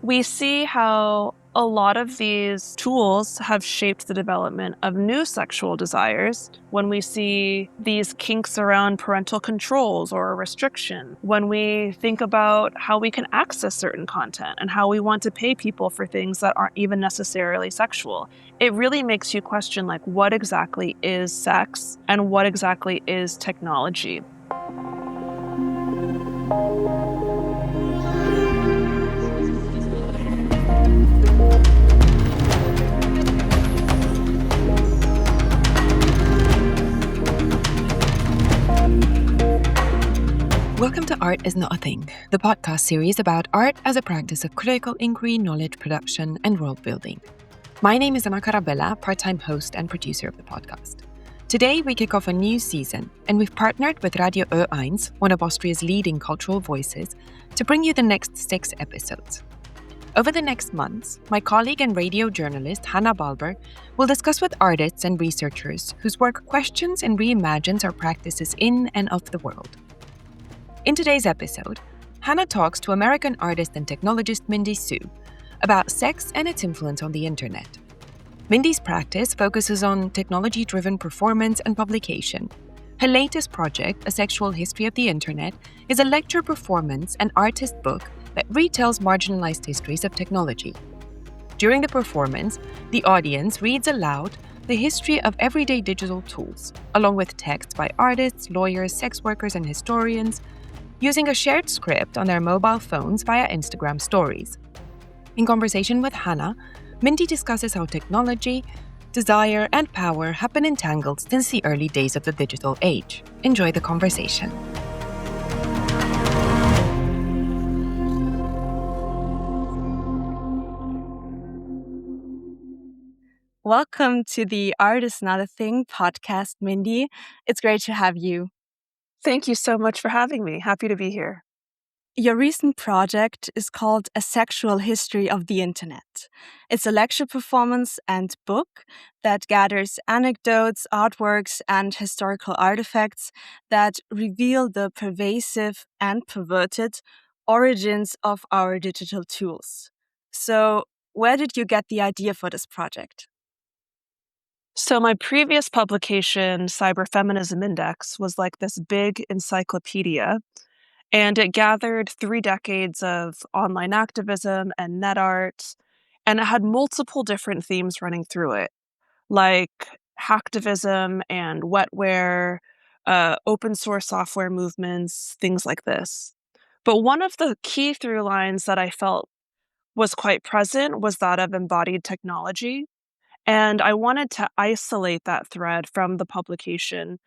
We see how a lot of these tools have shaped the development of new sexual desires when we see these kinks around parental controls or restriction, when we think about how we can access certain content and how we want to pay people for things that aren't even necessarily sexual. It really makes you question, like, what exactly is sex and what exactly is technology? Welcome to Art is Not a Thing, the podcast series about art as a practice of critical inquiry, knowledge production, and world building. My name is Carabelea, part-time host and producer of the podcast. Today, we kick off a new season, and we've partnered with Radio Ö1, one of Austria's leading cultural voices, to bring you the next 6 episodes. Over the next months, my colleague and radio journalist Hannah Balber will discuss with artists and researchers whose work questions and reimagines our practices in and of the world. In today's episode, Hannah talks to American artist and technologist Mindy Seu about sex and its influence on the internet. Mindy's practice focuses on technology-driven performance and publication. Her latest project, A Sexual History of the Internet, is a lecture performance and artist book that retells marginalized histories of technology. During the performance, the audience reads aloud the history of everyday digital tools, along with texts by artists, lawyers, sex workers, and historians, using a shared script on their mobile phones via Instagram stories. In conversation with Hannah, Mindy discusses how technology, desire, and power have been entangled since the early days of the digital age. Enjoy the conversation. Welcome to the Art is Not a Thing podcast, Mindy. It's great to have you. Thank you so much for having me. Happy to be here. Your recent project is called A Sexual History of the Internet. It's a lecture performance and book that gathers anecdotes, artworks, and historical artifacts that reveal the pervasive and perverted origins of our digital tools. So, where did you get the idea for this project? So my previous publication, Cyberfeminism Index, was like this big encyclopedia, and it gathered 3 decades of online activism and net art, and it had multiple different themes running through it, like hacktivism and wetware, open source software movements, things like this. But one of the key through lines that I felt was quite present was that of embodied technology. And I wanted to isolate that thread from the publication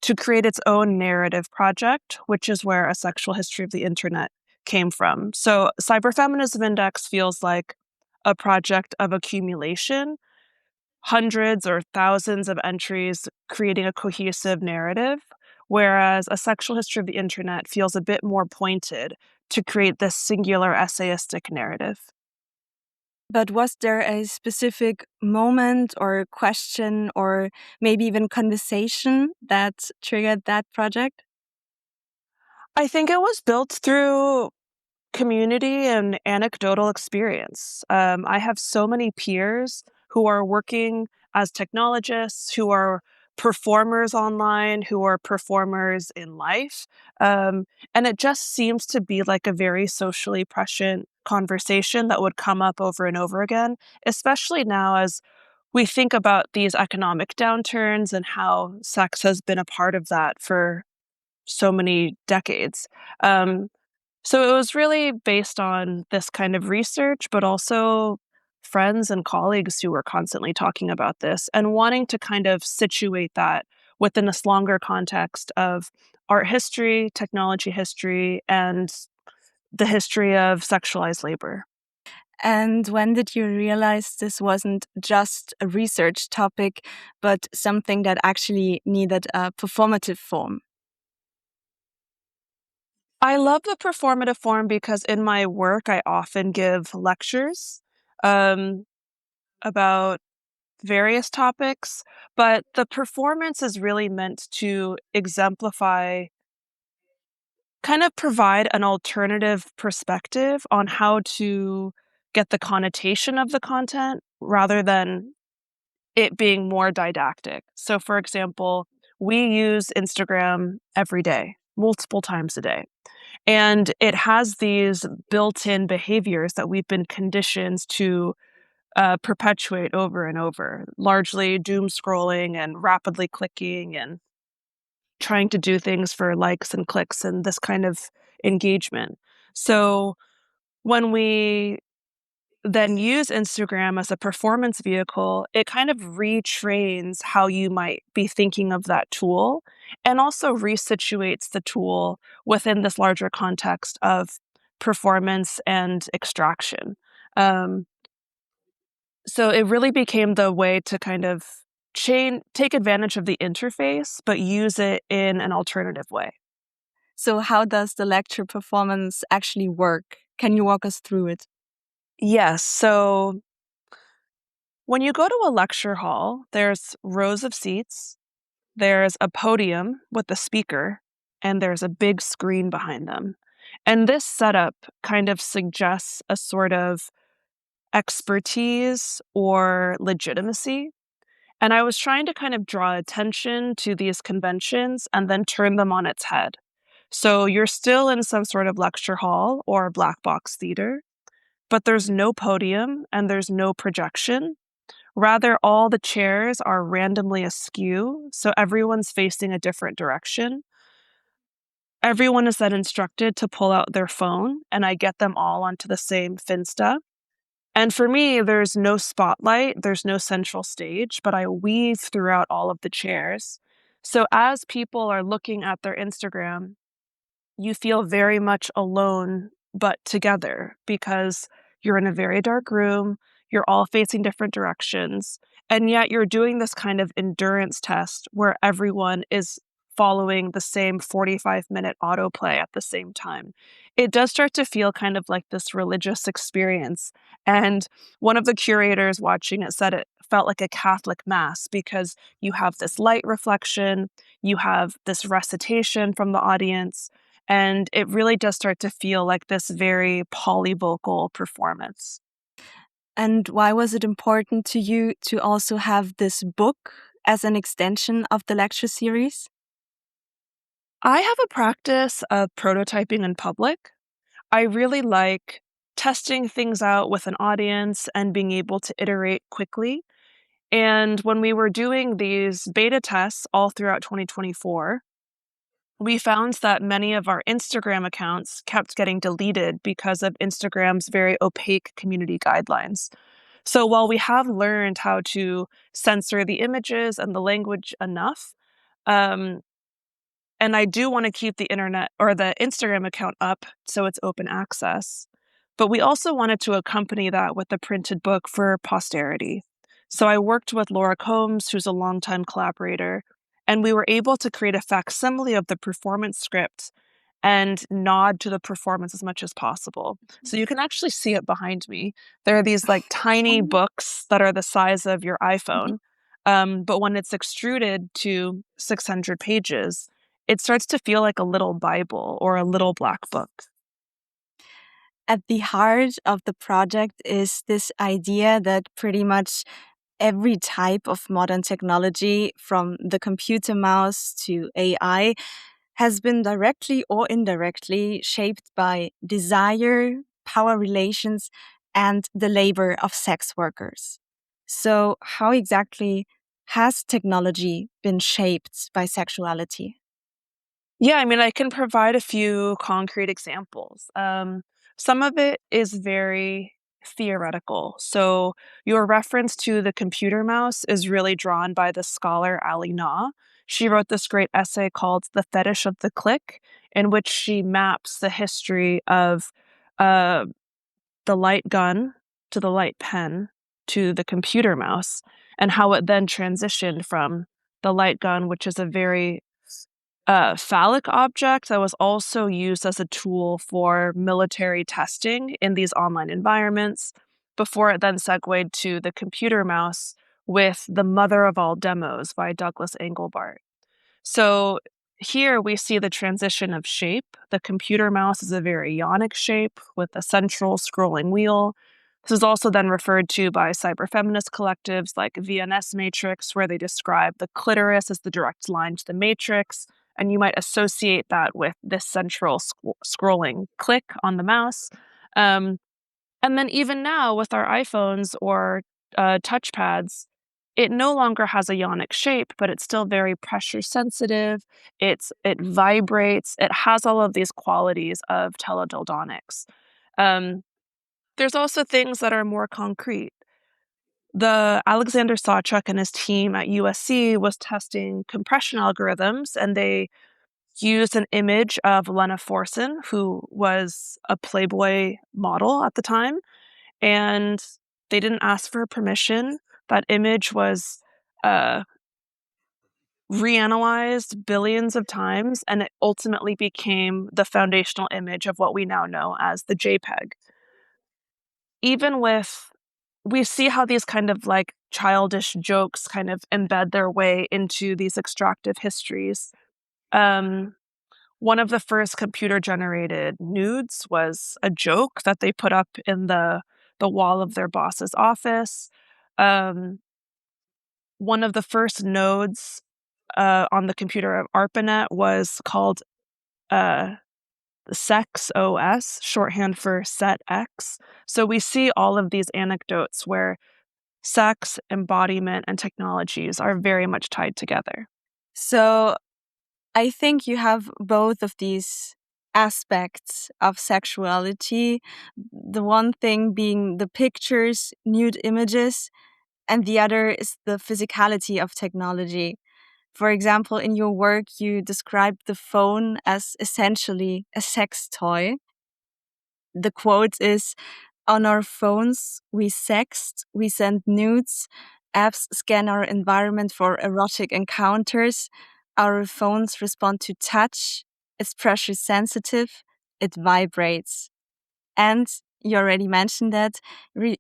to create its own narrative project, which is where A Sexual History of the Internet came from. So Cyberfeminism Index feels like a project of accumulation, hundreds or thousands of entries creating a cohesive narrative, whereas A Sexual History of the Internet feels a bit more pointed to create this singular essayistic narrative. But was there a specific moment or question or maybe even conversation that triggered that project? I think it was built through community and anecdotal experience. I have so many peers who are working as technologists, who are performers online, who are performers in life. And it just seems to be like a very socially prescient conversation that would come up over and over again, especially now as we think about these economic downturns and how sex has been a part of that for so many decades. Um, so it was really based on this kind of research, but also friends and colleagues who were constantly talking about this and wanting to kind of situate that within this longer context of art history, technology history, and the history of sexualized labor. And when did you realize this wasn't just a research topic, but something that actually needed a performative form? I love the performative form because in my work, I often give lectures um, about various topics, but the performance is really meant to exemplify, kind of provide an alternative perspective on how to get the connotation of the content rather than it being more didactic. So, for example, we use Instagram every day, multiple times a day. And it has these built-in behaviors that we've been conditioned to perpetuate over and over, largely doom scrolling and rapidly clicking and trying to do things for likes and clicks and this kind of engagement. So when we then use Instagram as a performance vehicle, it kind of retrains how you might be thinking of that tool and also resituates the tool within this larger context of performance and extraction. Um, so it really became the way to kind of take advantage of the interface, but use it in an alternative way. So, how does the lecture performance actually work? Can you walk us through it? Yes. So when you go to a lecture hall, there's rows of seats, there's a podium with a speaker, and there's a big screen behind them. And this setup kind of suggests a sort of expertise or legitimacy. And I was trying to kind of draw attention to these conventions and then turn them on its head. So you're still in some sort of lecture hall or black box theater, but there's no podium and there's no projection. Rather, all the chairs are randomly askew, so everyone's facing a different direction. Everyone is then instructed to pull out their phone, and I get them all onto the same Finsta. And for me, there's no spotlight, there's no central stage, but I weave throughout all of the chairs. So as people are looking at their Instagram, you feel very much alone, but together because you're in a very dark room, you're all facing different directions, and yet you're doing this kind of endurance test where everyone is following the same 45-minute autoplay at the same time. It does start to feel kind of like this religious experience. And one of the curators watching it said it felt like a Catholic mass because you have this light reflection, you have this recitation from the audience, and it really does start to feel like this very polyvocal performance. And why was it important to you to also have this book as an extension of the lecture series? I have a practice of prototyping in public. I really like testing things out with an audience and being able to iterate quickly. And when we were doing these beta tests all throughout 2024, we found that many of our Instagram accounts kept getting deleted because of Instagram's very opaque community guidelines. So while we have learned how to censor the images and the language enough, um, and I do want to keep the internet or the Instagram account up so it's open access. But we also wanted to accompany that with a printed book for posterity. So I worked with Laura Combs, who's a longtime collaborator, and we were able to create a facsimile of the performance script and nod to the performance as much as possible. So you can actually see it behind me. There are these like tiny books that are the size of your iPhone. But when it's extruded to 600 pages, it starts to feel like a little Bible or a little black book. At the heart of the project is this idea that pretty much every type of modern technology, from the computer mouse to AI, has been directly or indirectly shaped by desire, power relations, and the labor of sex workers. So, how exactly has technology been shaped by sexuality? Yeah, I mean, I can provide a few concrete examples. Some of it is very theoretical. So, your reference to the computer mouse is really drawn by the scholar Ali Na. She wrote this great essay called The Fetish of the Click, in which she maps the history of uh, the light gun to the light pen to the computer mouse, and how it then transitioned from the light gun, which is a very phallic object that was also used as a tool for military testing in these online environments before it then segued to the computer mouse with The Mother of All Demos by Douglas Engelbart. So here we see the transition of shape. The computer mouse is a very ionic shape with a central scrolling wheel. This is also then referred to by cyberfeminist collectives like VNS Matrix, where they describe the clitoris as the direct line to the matrix, and you might associate that with this central scrolling click on the mouse. And then even now with our iPhones or touchpads, it no longer has a yonic shape, but it's still very pressure sensitive. It vibrates. It has all of these qualities of teledildonics. Um, there's also things that are more concrete. The Alexander Sawchuk and his team at USC was testing compression algorithms, and they used an image of Lena Forsen, who was a Playboy model at the time, and they didn't ask for permission. That image was uh, reanalyzed billions of times, and it ultimately became the foundational image of what we now know as the JPEG. Even with, we see how these kind of like childish jokes kind of embed their way into these extractive histories. One of the first computer-generated nudes was a joke that they put up in the wall of their boss's office. Um, One of the first nodes on the computer of ARPANET was called uh, Sex OS, shorthand for Set X. So we see all of these anecdotes where sex, embodiment, and technologies are very much tied together. So I think you have both of these aspects of sexuality. The one thing being the pictures, nude images, and the other is the physicality of technology. For example, in your work, you describe the phone as essentially a sex toy. The quote is, "On our phones, we sext, we send nudes, apps scan our environment for erotic encounters, our phones respond to touch, it's pressure sensitive, it vibrates." And you already mentioned that.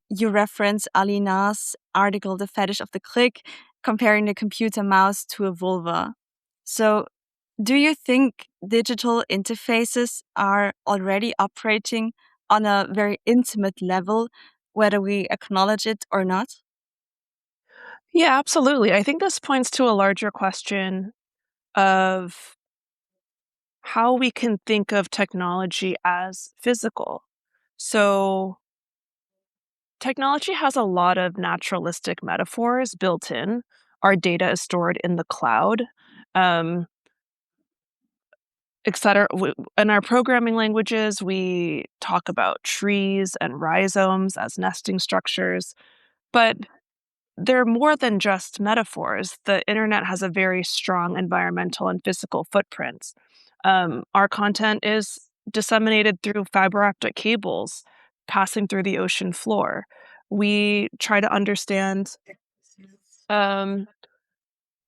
You reference Alina's article, The Fetish of the Click, comparing the computer mouse to a vulva. So, do you think digital interfaces are already operating on a very intimate level, whether we acknowledge it or not? Yeah, absolutely. I think this points to a larger question of how we can think of technology as physical. So, technology has a lot of naturalistic metaphors built in. Our data is stored in the cloud, um, etc. In our programming languages, we talk about trees and rhizomes as nesting structures, but they're more than just metaphors. The internet has a very strong environmental and physical footprint. Our content is disseminated through fiber optic cables passing through the ocean floor. We try to understand um,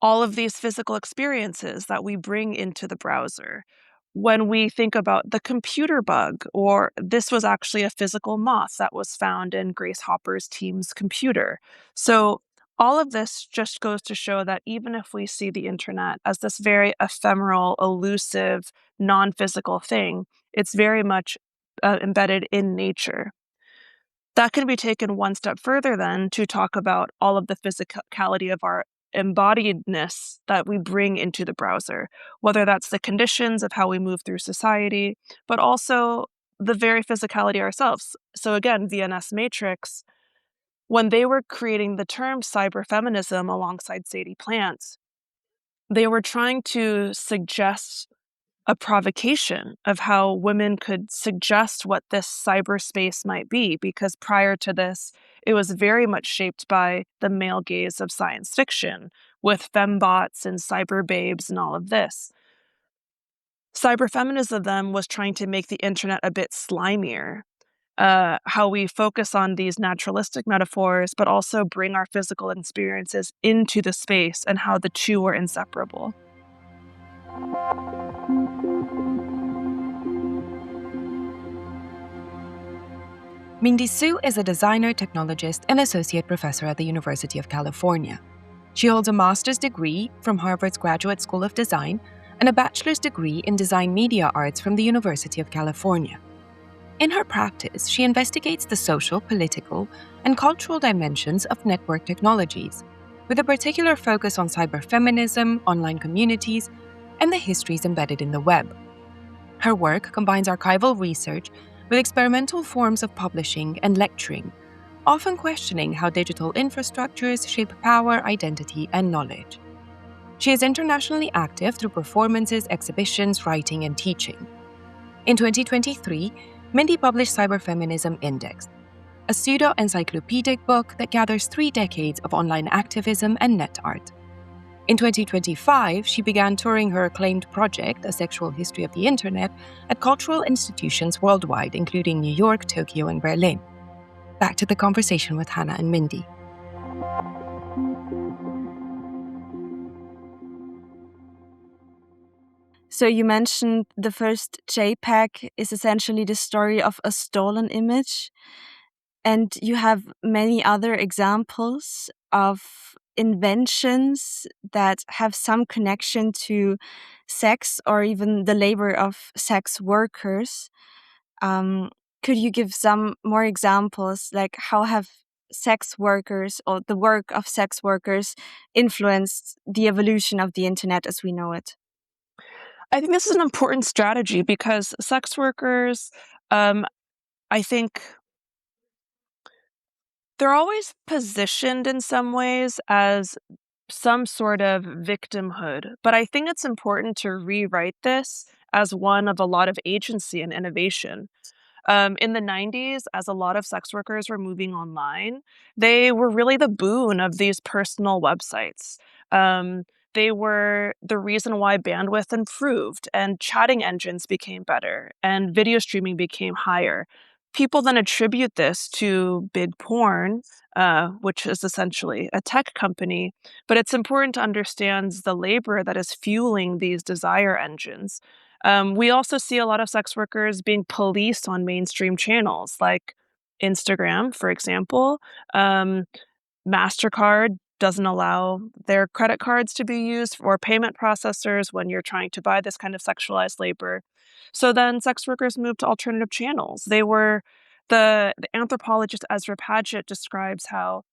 all of these physical experiences that we bring into the browser. When we think about the computer bug, or this was actually a physical moth that was found in Grace Hopper's team's computer. So, all of this just goes to show that even if we see the internet as this very ephemeral, elusive, non physical thing, it's very much embedded in nature. That can be taken one step further then to talk about all of the physicality of our embodiedness that we bring into the browser, whether that's the conditions of how we move through society, but also the very physicality ourselves. So again, VNS Matrix, when they were creating the term cyberfeminism alongside Sadie Plant, they were trying to suggest a provocation of how women could suggest what this cyberspace might be, because prior to this, it was very much shaped by the male gaze of science fiction, with fembots and cyber babes and all of this. Cyberfeminism then was trying to make the internet a bit slimier, how we focus on these naturalistic metaphors, but also bring our physical experiences into the space and how the two are inseparable. Mindy Seu is a designer, technologist, and associate professor at the University of California. She holds a master's degree from Harvard's Graduate School of Design and a bachelor's degree in design media arts from the University of California. In her practice, she investigates the social, political, and cultural dimensions of network technologies, with a particular focus on cyberfeminism, online communities, and the histories embedded in the web. Her work combines archival research with experimental forms of publishing and lecturing, often questioning how digital infrastructures shape power, identity, and knowledge. She is internationally active through performances, exhibitions, writing, and teaching. In 2023, Mindy published Cyberfeminism Index, a pseudo-encyclopedic book that gathers 3 decades of online activism and net art. In 2025, she began touring her acclaimed project, A Sexual History of the Internet, at cultural institutions worldwide, including New York, Tokyo, and Berlin. Back to the conversation with Hannah and Mindy. So you mentioned the first JPEG is essentially the story of a stolen image. And you have many other examples of inventions that have some connection to sex or even the labor of sex workers. Could you give some more examples? Like, how have sex workers or the work of sex workers influenced the evolution of the internet as we know it? I think this is an important strategy because sex workers, I think they're always positioned in some ways as some sort of victimhood. But I think it's important to rewrite this as one of a lot of agency and innovation. In the 90s, as a lot of sex workers were moving online, they were really the boon of these personal websites. Um, they were the reason why bandwidth improved and chatting engines became better and video streaming became higher. People then attribute this to big porn, which is essentially a tech company, but it's important to understand the labor that is fueling these desire engines. We also see a lot of sex workers being policed on mainstream channels like Instagram, for example. Um, MasterCard doesn't allow their credit cards to be used or payment processors when you're trying to buy this kind of sexualized labor. So then sex workers moved to alternative channels. The anthropologist Ezra Paget describes how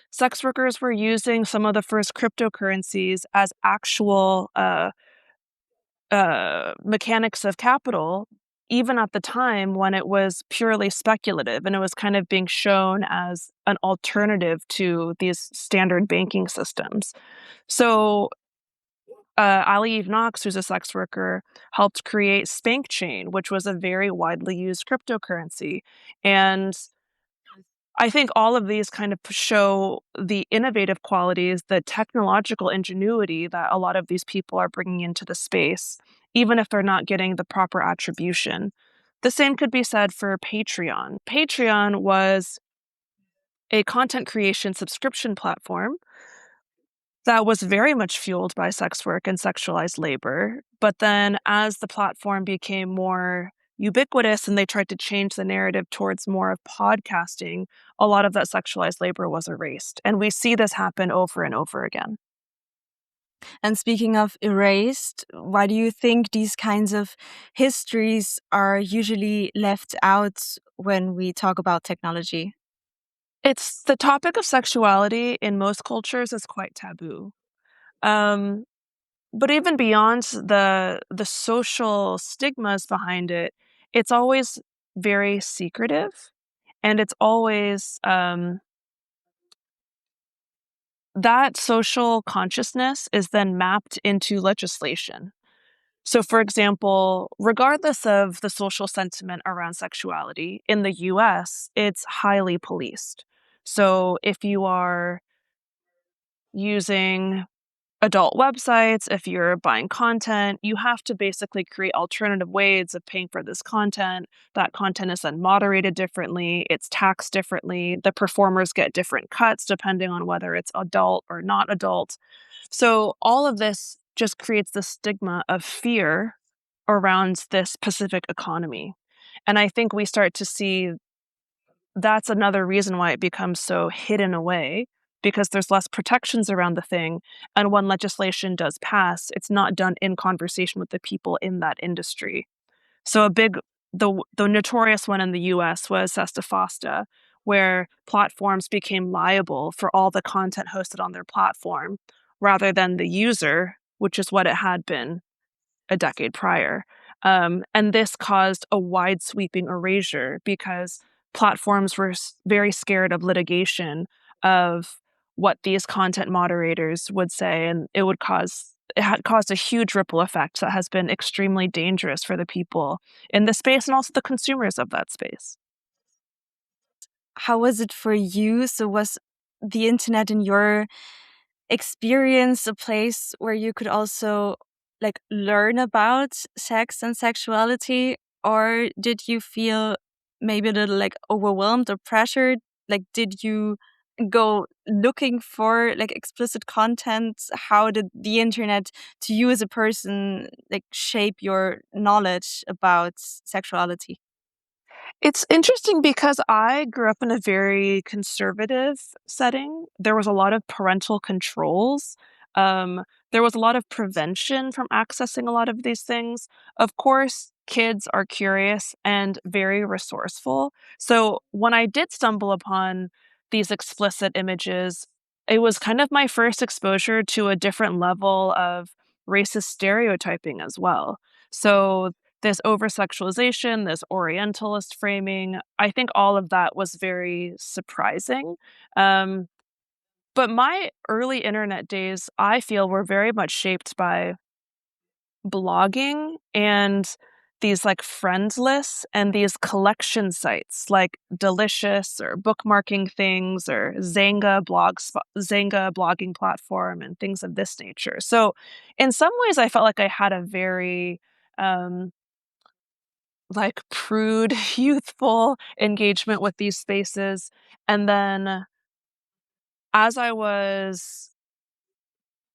sex workers were using some of the first cryptocurrencies as actual mechanics of capital, even at the time when it was purely speculative and it was kind of being shown as an alternative to these standard banking systems. So, Ali Eve Knox, who's a sex worker, helped create Spank Chain, which was a very widely used cryptocurrency. And I think all of these kind of show the innovative qualities, the technological ingenuity that a lot of these people are bringing into the space, even if they're not getting the proper attribution. The same could be said for Patreon. Patreon was a content creation subscription platform that was very much fueled by sex work and sexualized labor. But then as the platform became more ubiquitous and they tried to change the narrative towards more of podcasting, a lot of that sexualized labor was erased. And we see this happen over and over again. And speaking of erased, why do you think these kinds of histories are usually left out when we talk about technology? It's the topic of sexuality in most cultures is quite taboo. Um, but even beyond the social stigmas behind it, it's always very secretive, and it's always that social consciousness is then mapped into legislation. So, for example, regardless of the social sentiment around sexuality, in the US, it's highly policed. So, if you are using adult websites, if you're buying content, you have to basically create alternative ways of paying for this content. That content is then moderated differently, it's taxed differently, the performers get different cuts depending on whether it's adult or not adult. So all of this just creates the stigma of fear around this specific economy. And I think we start to see that's another reason why it becomes so hidden away, because there's less protections around the thing. And when legislation does pass, it's not done in conversation with the people in that industry. So a big the notorious one in the US was Sesta Fosta, where platforms became liable for all the content hosted on their platform rather than the user, which is what it had been a decade prior. And this caused a wide sweeping erasure because platforms were very scared of litigation, of what these content moderators would say, and it had caused a huge ripple effect that has been extremely dangerous for the people in the space and also the consumers of that space. How was it for you? So was the internet in your experience a place where you could also like learn about sex and sexuality, or did you feel maybe a little like overwhelmed or pressured? Like did you go looking for like explicit content? How did the internet to you as a person like shape your knowledge about sexuality? It's interesting because I grew up in a very conservative setting. There was a lot of parental controls. Um, there was a lot of prevention from accessing a lot of these things. Of course, kids are curious and very resourceful. So when I did stumble upon these explicit images, it was kind of my first exposure to a different level of racist stereotyping as well. So this over-sexualization, this Orientalist framing, I think all of that was very surprising. Um, but my early internet days, I feel, were very much shaped by blogging and these like friends lists and these collection sites like Delicious or bookmarking things or Zanga blogging platform and things of this nature. So in some ways I felt like I had a very um like prude, youthful engagement with these spaces. And then as I was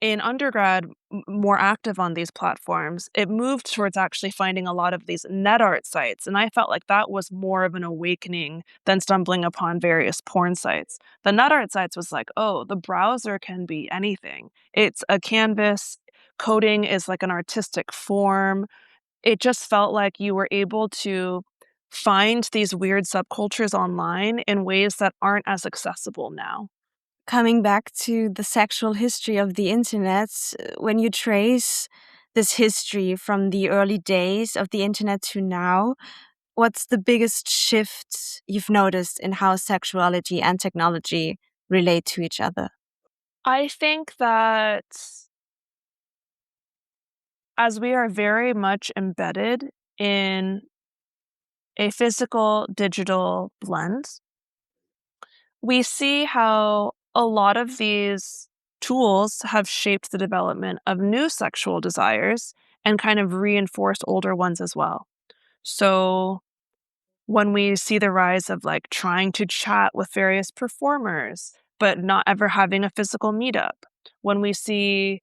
in undergrad, more active on these platforms, it moved towards actually finding a lot of these net art sites. And I felt like that was more of an awakening than stumbling upon various porn sites. The net art sites was like, oh, the browser can be anything. It's a canvas. Coding is like an artistic form. It just felt like you were able to find these weird subcultures online in ways that aren't as accessible now. Coming back to the sexual history of the internet, when you trace this history from the early days of the internet to now, what's the biggest shift you've noticed in how sexuality and technology relate to each other? I think that as we are very much embedded in a physical digital blend, we see how a lot of these tools have shaped the development of new sexual desires and kind of reinforced older ones as well. So when we see the rise of like trying to chat with various performers, but not ever having a physical meetup, when we see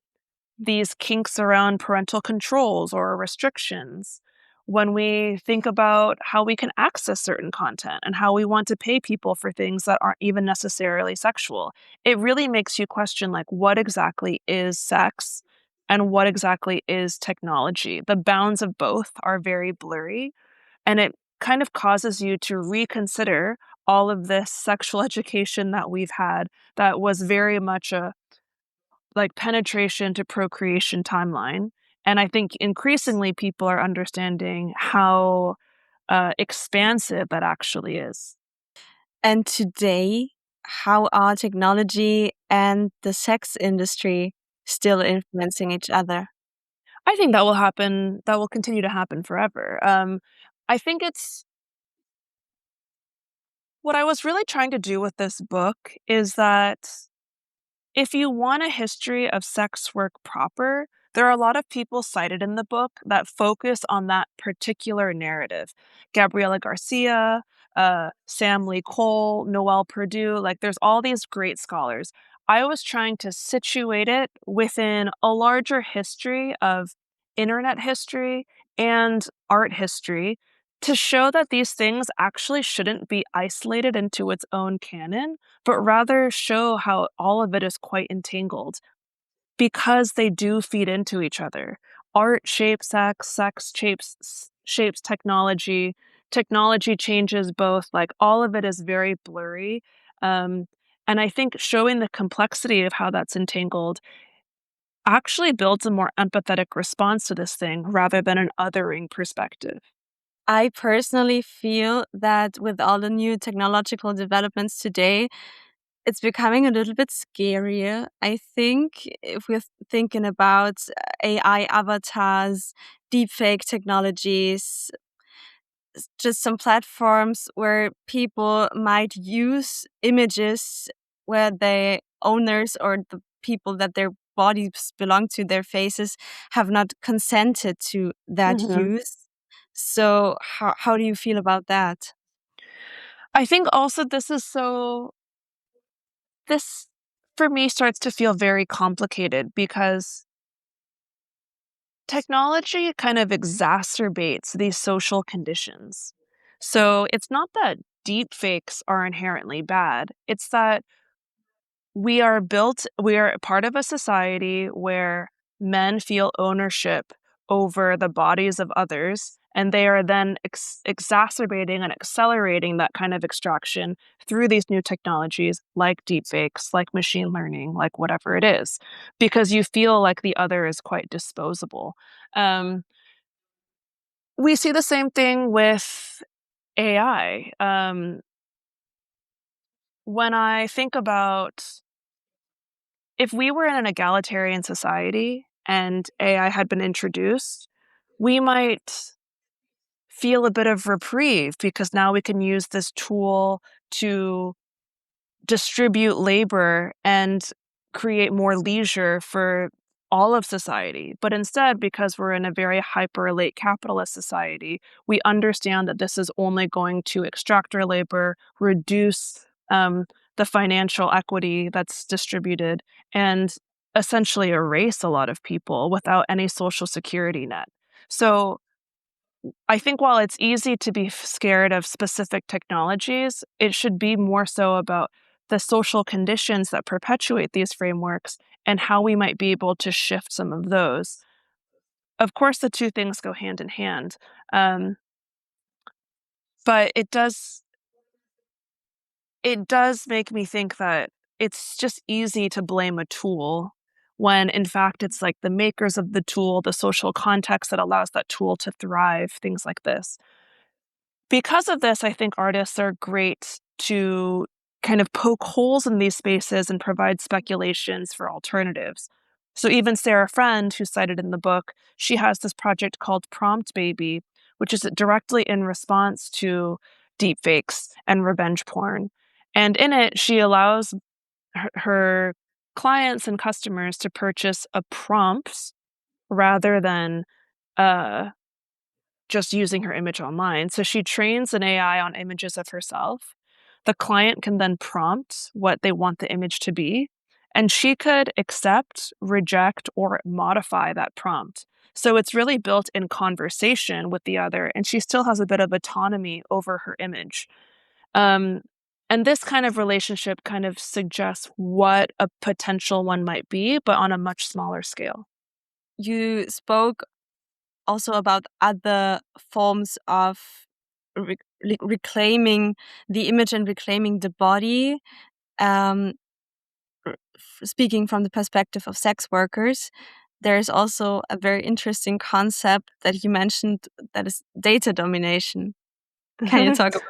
these kinks around parental controls or restrictions, when we think about how we can access certain content and how we want to pay people for things that aren't even necessarily sexual, it really makes you question like what exactly is sex and what exactly is technology. The bounds of both are very blurry, and it kind of causes you to reconsider all of this sexual education that we've had that was very much a like penetration to procreation timeline. And I think increasingly people are understanding how expansive that actually is. And today, how are technology and the sex industry still influencing each other? I think that will happen, that will continue to happen forever. I think it's what I was really trying to do with this book is that if you want a history of sex work proper, there are a lot of people cited in the book that focus on that particular narrative. Gabriela Garcia, Sam Lee Cole, Noelle Perdue, like there's all these great scholars. I was trying to situate it within a larger history of internet history and art history to show that these things actually shouldn't be isolated into its own canon, but rather show how all of it is quite entangled because they do feed into each other. Art shapes sex, sex shapes technology. Technology changes both, like, all of it is very blurry, and I think showing the complexity of how that's entangled actually builds a more empathetic response to this thing rather than an othering perspective. I personally feel that with all the new technological developments today, it's becoming a little bit scarier. I think if we're thinking about AI avatars, deepfake technologies, just some platforms where people might use images where the owners or the people that their bodies belong to, their faces, have not consented to that Mhm. use. So how do you feel about that? I think also this for me starts to feel very complicated because technology kind of exacerbates these social conditions. So it's not that deep fakes are inherently bad. It's that we are part of a society where men feel ownership over the bodies of others, and they are then exacerbating and accelerating that kind of extraction through these new technologies like deepfakes, like machine learning, like whatever it is, because you feel like the other is quite disposable. Um, we see the same thing with AI. When I think about if we were in an egalitarian society and AI had been introduced, we might feel a bit of reprieve because now we can use this tool to distribute labor and create more leisure for all of society. But instead, because we're in a very hyper late capitalist society, we understand that this is only going to extract our labor, reduce the financial equity that's distributed, and essentially erase a lot of people without any social security net. So I think while it's easy to be scared of specific technologies, it should be more so about the social conditions that perpetuate these frameworks and how we might be able to shift some of those. Of course, the two things go hand in hand, um, but it does make me think that it's just easy to blame a tool when in fact it's like the makers of the tool, the social context that allows that tool to thrive, things like this. Because of this, I think artists are great to kind of poke holes in these spaces and provide speculations for alternatives. So even Sarah Friend, who's cited in the book, she has this project called Prompt Baby, which is directly in response to deepfakes and revenge porn. And in it, she allows her clients and customers to purchase a prompt rather than uh, just using her image online. So she trains an AI on images of herself. The client can then prompt what they want the image to be, and she could accept, reject, or modify that prompt. So it's really built in conversation with the other, and she still has a bit of autonomy over her image. Um, and this kind of relationship kind of suggests what a potential one might be, but on a much smaller scale. You spoke also about other forms of reclaiming the image and reclaiming the body. Um, Speaking from the perspective of sex workers, there's also a very interesting concept that you mentioned that is data domination. Can you talk about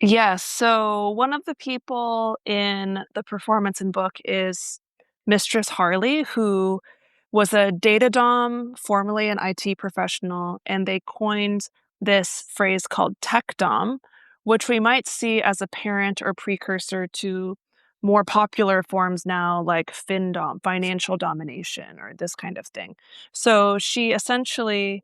Yes. So one of the people in the performance and book is Mistress Harley, who was a data dom, formerly an IT professional, and they coined this phrase called tech dom, which we might see as a parent or precursor to more popular forms now like FinDom, financial domination, or this kind of thing. So she essentially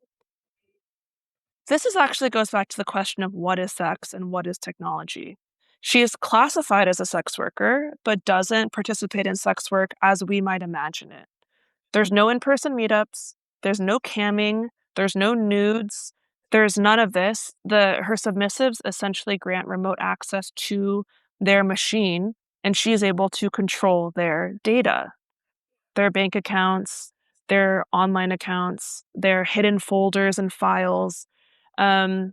this is actually goes back to the question of what is sex and what is technology. She is classified as a sex worker, but doesn't participate in sex work as we might imagine it. There's no in-person meetups, there's no camming, there's no nudes, there's none of this. Her submissives essentially grant remote access to their machine, and she is able to control their data, their bank accounts, their online accounts, their hidden folders and files. Um,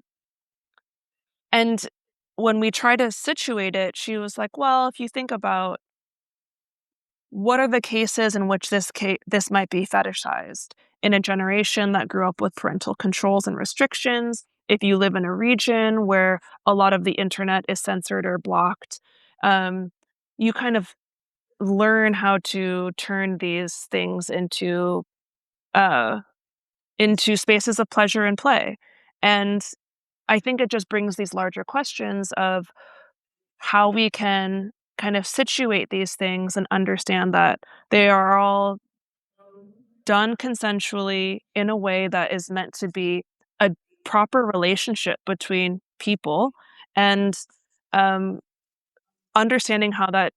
and when we try to situate it, she was like, well, if you think about what are the cases in which this might be fetishized in a generation that grew up with parental controls and restrictions, if you live in a region where a lot of the internet is censored or blocked, you kind of learn how to turn these things uh, into spaces of pleasure and play. And I think it just brings these larger questions of how we can kind of situate these things and understand that they are all done consensually in a way that is meant to be a proper relationship between people, and um, understanding how that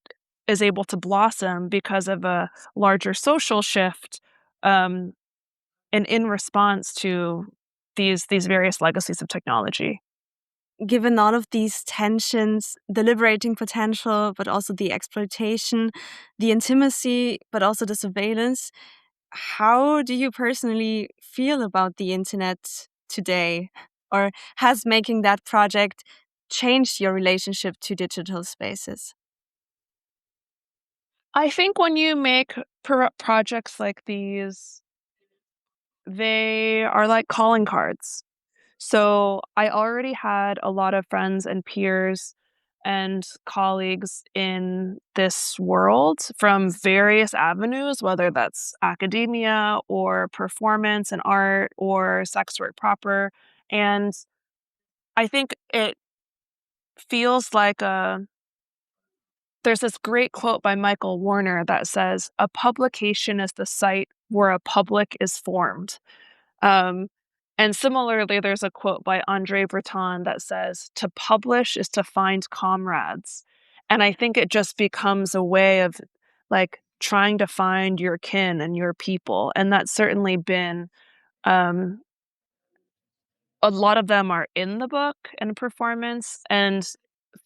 is able to blossom because of a larger social shift, um, and in response to these various legacies of technology. Given all of these tensions, the liberating potential, but also the exploitation, the intimacy, but also the surveillance, how do you personally feel about the internet today? Or has making that project changed your relationship to digital spaces? I think when you make projects like these, they are like calling cards. So I already had a lot of friends and peers and colleagues in this world from various avenues, whether that's academia or performance and art or sex work proper. And I think it feels like there's this great quote by Michael Warner that says, "A publication is the site where a public is formed." Um, and similarly, there's a quote by Andre Breton that says, "To publish is to find comrades." And I think it just becomes a way of like trying to find your kin and your people. And that's certainly been, um, a lot of them are in the book and performance. And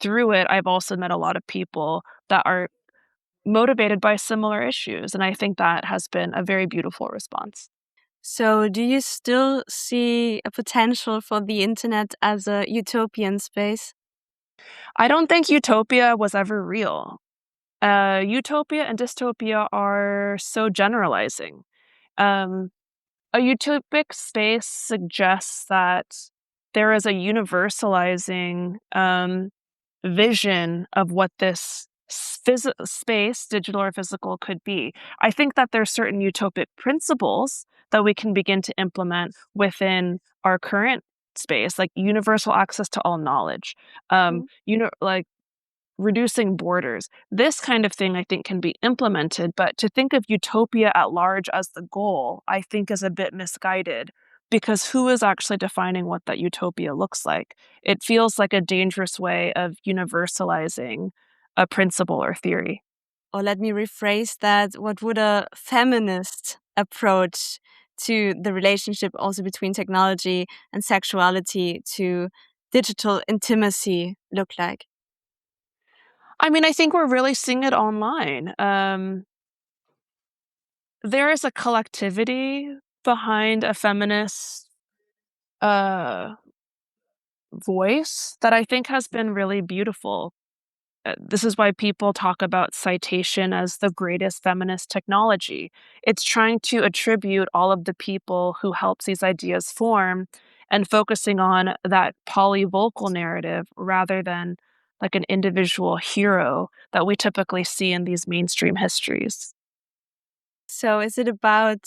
through it, I've also met a lot of people that are motivated by similar issues. And I think that has been a very beautiful response. So, do you still see a potential for the internet as a utopian space? I don't think utopia was ever real. Utopia and dystopia are so generalizing. Um, a utopic space suggests that there is a universalizing vision of what this space, digital or physical, could be. I think that there's certain utopic principles that we can begin to implement within our current space, like universal access to all knowledge. Mhm. Like reducing borders. This kind of thing I think can be implemented, but to think of utopia at large as the goal, I think is a bit misguided because who is actually defining what that utopia looks like? It feels like a dangerous way of universalizing a principle or theory. Or let me rephrase that. What would a feminist approach to the relationship also between technology and sexuality to digital intimacy look like? I mean, I think we're really seeing it online. There is a collectivity behind a feminist uh, voice that I think has been really beautiful. This is why people talk about citation as the greatest feminist technology. It's trying to attribute all of the people who helped these ideas form and focusing on that polyvocal narrative rather than like an individual hero that we typically see in these mainstream histories. So, is it about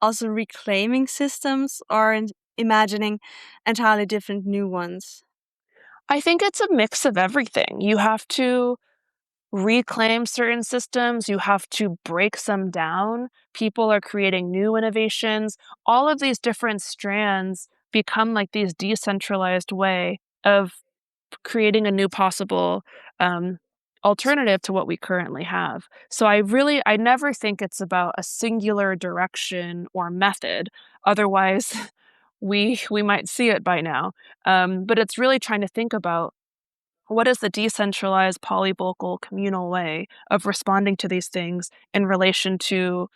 also reclaiming systems or imagining entirely different new ones? I think it's a mix of everything. You have to reclaim certain systems, you have to break some down. People are creating new innovations. All of these different strands become like these decentralized way of creating a new possible um, alternative to what we currently have. So I never think it's about a singular direction or method. Otherwise, we might see it by now. But it's really trying to think about what is the decentralized, polyvocal, communal way of responding to these things in relation to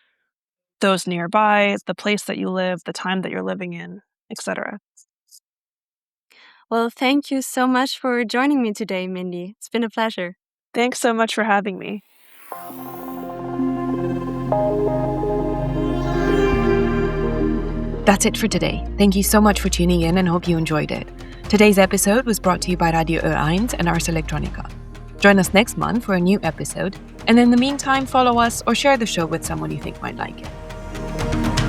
those nearby, the place that you live, the time that you're living in, etc. Well, thank you so much for joining me today, Mindy. It's been a pleasure. Thanks so much for having me. That's it for today. Thank you so much for tuning in and hope you enjoyed it. Today's episode was brought to you by Radio Ö1 and Ars Electronica. Join us next month for a new episode, and in the meantime, follow us or share the show with someone you think might like it.